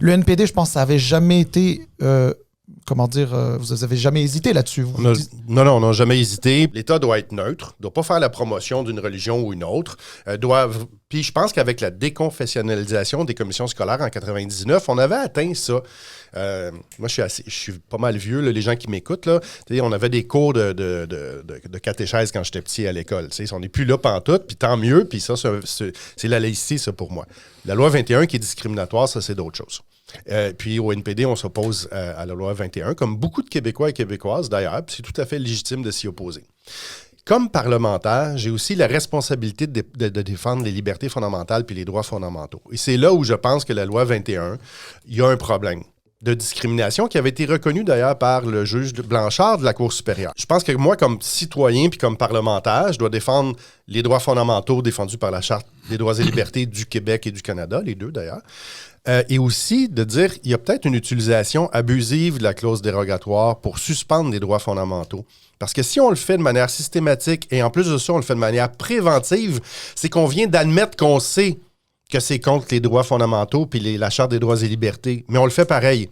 Le NPD, je pense que ça n'avait jamais été... vous n'avez jamais hésité là-dessus. Non, on n'a jamais hésité. L'État doit être neutre, ne doit pas faire la promotion d'une religion ou une autre. Puis je pense qu'avec la déconfessionnalisation des commissions scolaires en 99, on avait atteint ça. Moi, je suis pas mal vieux, là, les gens qui m'écoutent. Là, on avait des cours de catéchèse quand j'étais petit à l'école. On n'est plus là pantoute, puis tant mieux. Puis ça, c'est la laïcité, ça, pour moi. La loi 21 qui est discriminatoire, ça, c'est d'autres choses. Puis au NPD, on s'oppose à la loi 21, comme beaucoup de Québécois et Québécoises d'ailleurs, puis c'est tout à fait légitime de s'y opposer. Comme parlementaire, j'ai aussi la responsabilité de défendre les libertés fondamentales puis les droits fondamentaux. Et c'est là où je pense que la loi 21, il y a un problème de discrimination qui avait été reconnu d'ailleurs par le juge Blanchard de la Cour supérieure. Je pense que moi, comme citoyen puis comme parlementaire, je dois défendre les droits fondamentaux défendus par la Charte des droits et libertés du Québec et du Canada, les deux d'ailleurs. Et aussi de dire qu'il y a peut-être une utilisation abusive de la clause dérogatoire pour suspendre les droits fondamentaux. Parce que si on le fait de manière systématique et en plus de ça, on le fait de manière préventive, c'est qu'on vient d'admettre qu'on sait que c'est contre les droits fondamentaux puis la Charte des droits et libertés, mais on le fait pareil.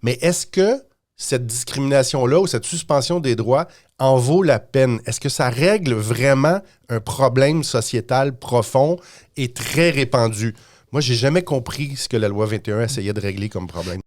Mais est-ce que cette discrimination-là ou cette suspension des droits en vaut la peine? Est-ce que ça règle vraiment un problème sociétal profond et très répandu? Moi, j'ai jamais compris ce que la loi 21 essayait de régler comme problème.